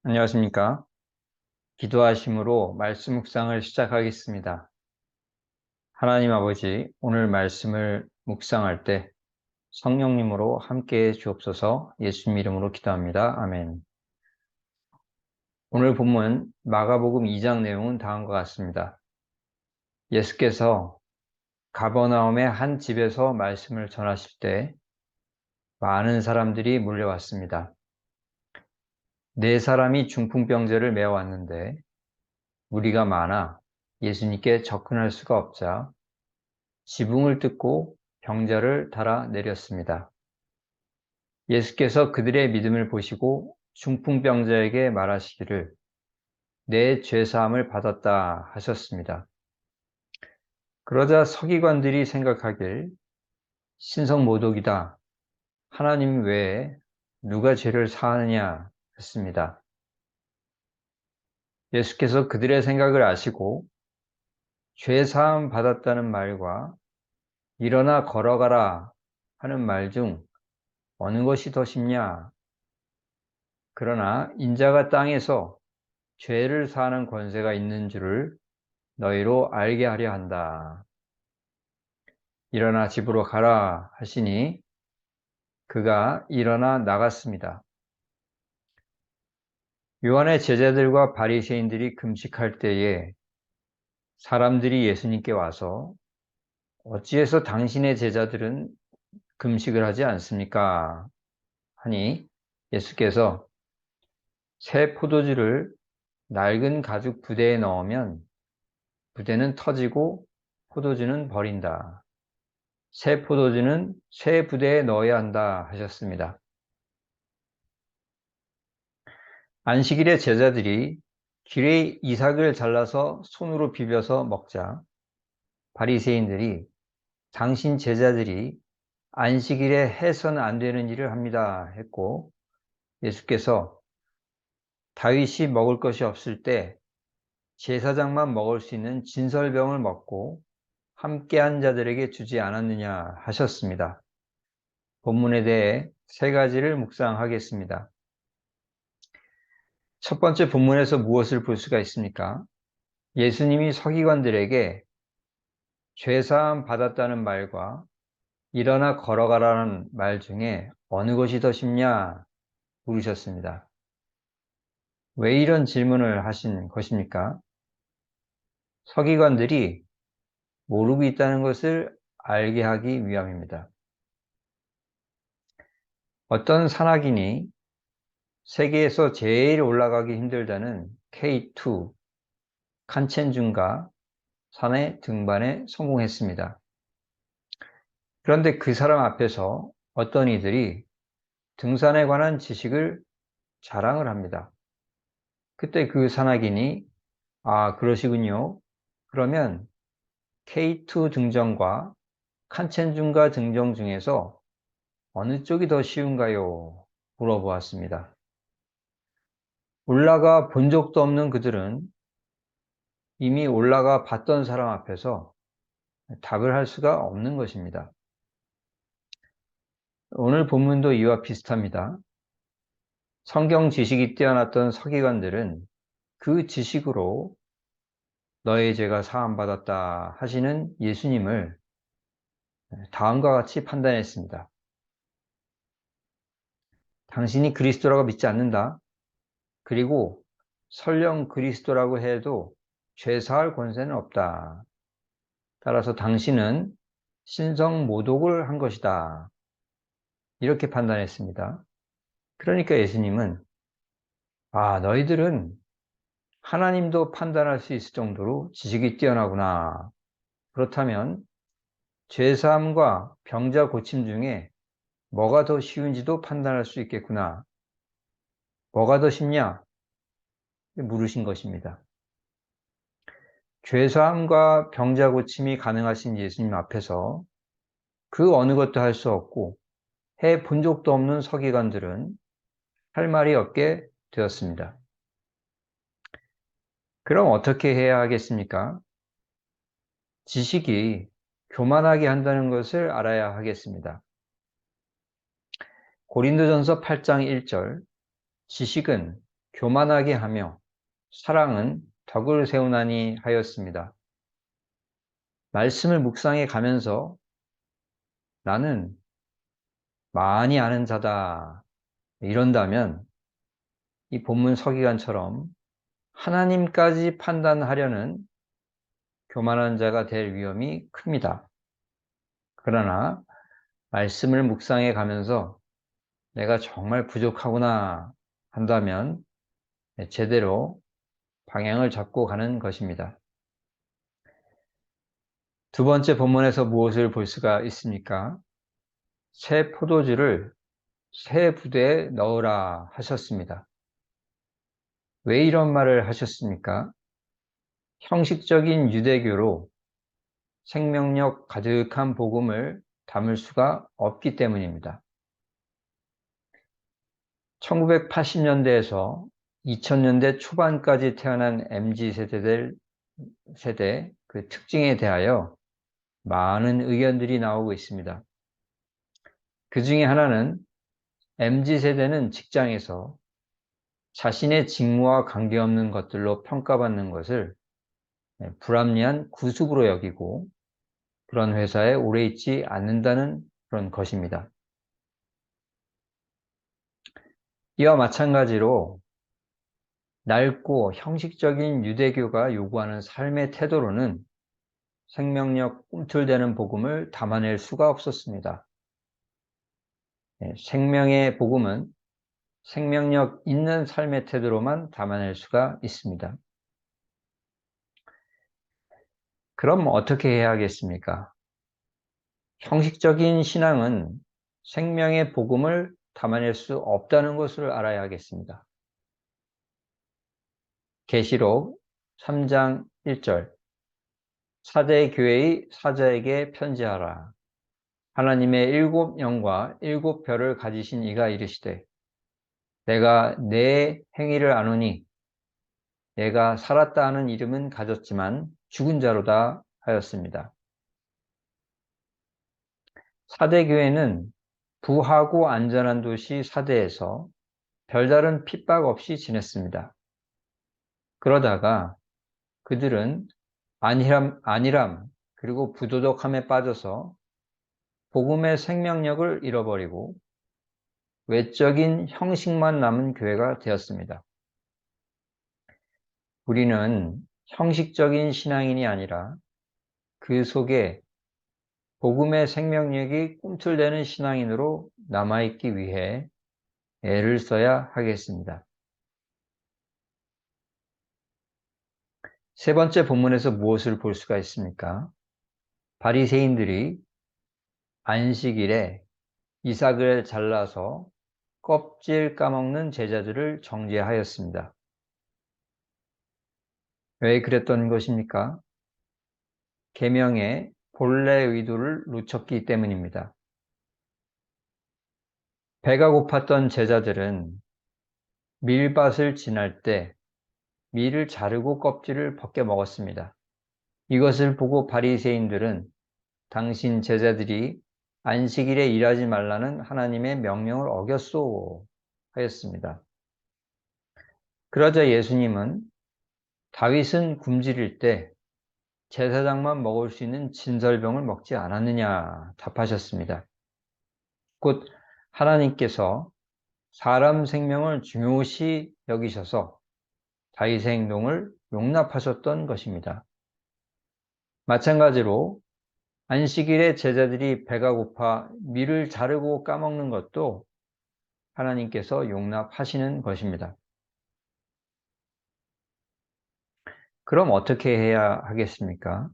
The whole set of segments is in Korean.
안녕하십니까? 기도하심으로 말씀 묵상을 시작하겠습니다. 하나님 아버지, 오늘 말씀을 묵상할 때 성령님으로 함께해 주옵소서. 예수님 이름으로 기도합니다. 아멘. 오늘 본문 마가복음 2장 내용은 다음과 같습니다. 예수께서 가버나움의 한 집에서 말씀을 전하실 때 많은 사람들이 몰려왔습니다. 네 사람이 중풍병자를 메어왔는데 무리가 많아 예수님께 접근할 수가 없자 지붕을 뜯고 병자를 달아 내렸습니다. 예수께서 그들의 믿음을 보시고 중풍병자에게 말하시기를 내 죄사함을 받았다 하셨습니다. 그러자 서기관들이 생각하길 신성모독이다. 하나님 외에 누가 죄를 사하느냐 했습니다. 예수께서 그들의 생각을 아시고 죄사함 받았다는 말과 일어나 걸어가라 하는 말 중 어느 것이 더 쉽냐? 그러나 인자가 땅에서 죄를 사하는 권세가 있는 줄을 너희로 알게 하려 한다. 일어나 집으로 가라 하시니 그가 일어나 나갔습니다. 요한의 제자들과 바리새인들이 금식할 때에 사람들이 예수님께 와서 어찌해서 당신의 제자들은 금식을 하지 않습니까? 하니 예수께서 새 포도주를 낡은 가죽 부대에 넣으면 부대는 터지고 포도주는 버린다. 새 포도주는 새 부대에 넣어야 한다 하셨습니다. 안식일에 제자들이 길에 이삭을 잘라서 손으로 비벼서 먹자 바리새인들이 당신 제자들이 안식일에 해서는 안 되는 일을 합니다 했고 예수께서 다윗이 먹을 것이 없을 때 제사장만 먹을 수 있는 진설병을 먹고 함께한 자들에게 주지 않았느냐 하셨습니다. 본문에 대해 세 가지를 묵상하겠습니다. 첫 번째 본문에서 무엇을 볼 수가 있습니까? 예수님이 서기관들에게 죄사함 받았다는 말과 일어나 걸어가라는 말 중에 어느 것이 더 쉽냐 물으셨습니다. 왜 이런 질문을 하신 것입니까? 서기관들이 모르고 있다는 것을 알게 하기 위함입니다. 어떤 산악인이 세계에서 제일 올라가기 힘들다는 K2 칸첸중가 산의 등반에 성공했습니다. 그런데 그 사람 앞에서 어떤 이들이 등산에 관한 지식을 자랑을 합니다. 그때 그 산악인이 아, 그러시군요. 그러면 K2 등정과 칸첸중가 등정 중에서 어느 쪽이 더 쉬운가요? 물어보았습니다. 올라가 본 적도 없는 그들은 이미 올라가 봤던 사람 앞에서 답을 할 수가 없는 것입니다. 오늘 본문도 이와 비슷합니다. 성경 지식이 뛰어났던 서기관들은 그 지식으로 너의 죄가 사함받았다 하시는 예수님을 다음과 같이 판단했습니다. 당신이 그리스도라고 믿지 않는다. 그리고 설령 그리스도라고 해도 죄 사할 권세는 없다. 따라서 당신은 신성모독을 한 것이다. 이렇게 판단했습니다. 그러니까 예수님은 아, 너희들은 하나님도 판단할 수 있을 정도로 지식이 뛰어나구나. 그렇다면 죄사함과 병자 고침 중에 뭐가 더 쉬운지도 판단할 수 있겠구나. 뭐가 더 쉽냐? 물으신 것입니다. 죄사함과 병자 고침이 가능하신 예수님 앞에서 그 어느 것도 할 수 없고 해 본 적도 없는 서기관들은 할 말이 없게 되었습니다. 그럼 어떻게 해야 하겠습니까? 지식이 교만하게 한다는 것을 알아야 하겠습니다. 고린도전서 8장 1절 지식은 교만하게 하며 사랑은 덕을 세우나니 하였습니다. 말씀을 묵상해 가면서 나는 많이 아는 자다 이런다면 이 본문 서기관처럼 하나님까지 판단하려는 교만한 자가 될 위험이 큽니다. 그러나 말씀을 묵상해 가면서 내가 정말 부족하구나 한다면 제대로 방향을 잡고 가는 것입니다. 두 번째 본문에서 무엇을 볼 수가 있습니까? 새 포도주를 새 부대에 넣으라 하셨습니다. 왜 이런 말을 하셨습니까? 형식적인 유대교로 생명력 가득한 복음을 담을 수가 없기 때문입니다. 1980년대에서 2000년대 초반까지 태어난 세대 그 특징에 대하여 많은 의견들이 나오고 있습니다. 그 중에 하나는 MZ세대는 직장에서 자신의 직무와 관계없는 것들로 평가받는 것을 불합리한 구습으로 여기고 그런 회사에 오래 있지 않는다는 그런 것입니다. 이와 마찬가지로 낡고 형식적인 유대교가 요구하는 삶의 태도로는 생명력 꿈틀대는 복음을 담아낼 수가 없었습니다. 생명의 복음은 생명력 있는 삶의 태도로만 담아낼 수가 있습니다. 그럼 어떻게 해야 하겠습니까? 형식적인 신앙은 생명의 복음을 담아낼 수 없다는 것을 알아야 하겠습니다. 계시록 3장 1절 사대 교회의 사자에게 편지하라. 하나님의 7영과 7별을 가지신 이가 이르시되 내가 내 행위를 아노니 내가 살았다 하는 이름은 가졌지만 죽은 자로다 하였습니다. 사대교회는 부하고 안전한 도시 사대에서 별다른 핍박 없이 지냈습니다. 그러다가 그들은 안일함 그리고 부도덕함에 빠져서 복음의 생명력을 잃어버리고 외적인 형식만 남은 교회가 되었습니다. 우리는 형식적인 신앙인이 아니라 그 속에 복음의 생명력이 꿈틀대는 신앙인으로 남아있기 위해 애를 써야 하겠습니다. 세 번째 본문에서 무엇을 볼 수가 있습니까? 바리새인들이 안식일에 이삭을 잘라서 껍질 까먹는 제자들을 정죄하였습니다. 왜 그랬던 것입니까? 계명의 본래 의도를 놓쳤기 때문입니다. 배가 고팠던 제자들은 밀밭을 지날 때 밀을 자르고 껍질을 벗겨 먹었습니다. 이것을 보고 바리새인들은 당신 제자들이 안식일에 일하지 말라는 하나님의 명령을 어겼소 하였습니다. 그러자 예수님은 다윗은 굶주릴 때 제사장만 먹을 수 있는 진설병을 먹지 않았느냐 답하셨습니다. 곧 하나님께서 사람 생명을 중요시 여기셔서 다윗의 행동을 용납하셨던 것입니다. 마찬가지로 안식일에 제자들이 배가 고파 밀을 자르고 까먹는 것도 하나님께서 용납하시는 것입니다. 그럼 어떻게 해야 하겠습니까?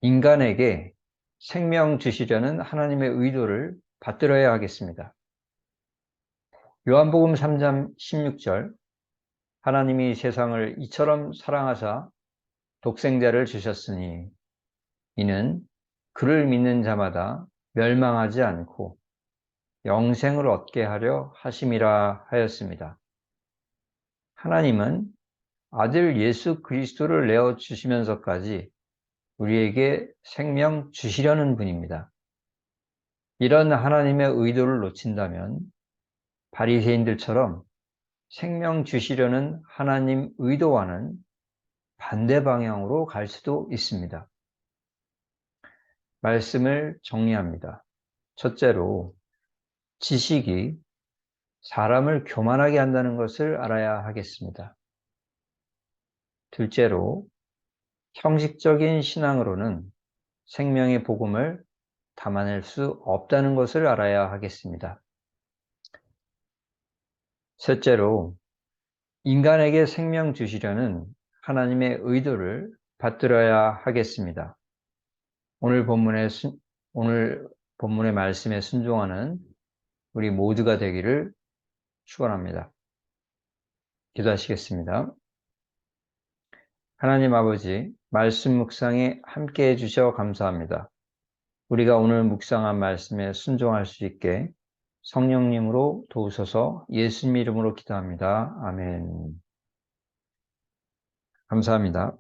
인간에게 생명 주시려는 하나님의 의도를 받들어야 하겠습니다. 요한복음 3장 16절 하나님이 세상을 이처럼 사랑하사 독생자를 주셨으니 이는 그를 믿는 자마다 멸망하지 않고 영생을 얻게 하려 하심이라 하였습니다. 하나님은 아들 예수 그리스도를 내어 주시면서까지 우리에게 생명 주시려는 분입니다. 이런 하나님의 의도를 놓친다면 바리새인들처럼 생명 주시려는 하나님 의도와는 반대 방향으로 갈 수도 있습니다. 말씀을 정리합니다. 첫째로, 지식이 사람을 교만하게 한다는 것을 알아야 하겠습니다. 둘째로, 형식적인 신앙으로는 생명의 복음을 담아낼 수 없다는 것을 알아야 하겠습니다. 셋째로, 인간에게 생명 주시려는 하나님의 의도를 받들어야 하겠습니다. 오늘 본문의 말씀에 순종하는 우리 모두가 되기를 축원합니다. 기도하시겠습니다. 하나님 아버지, 말씀 묵상에 함께해 주셔 감사합니다. 우리가 오늘 묵상한 말씀에 순종할 수 있게 성령님으로 도우소서. 예수님 이름으로 기도합니다. 아멘. 감사합니다.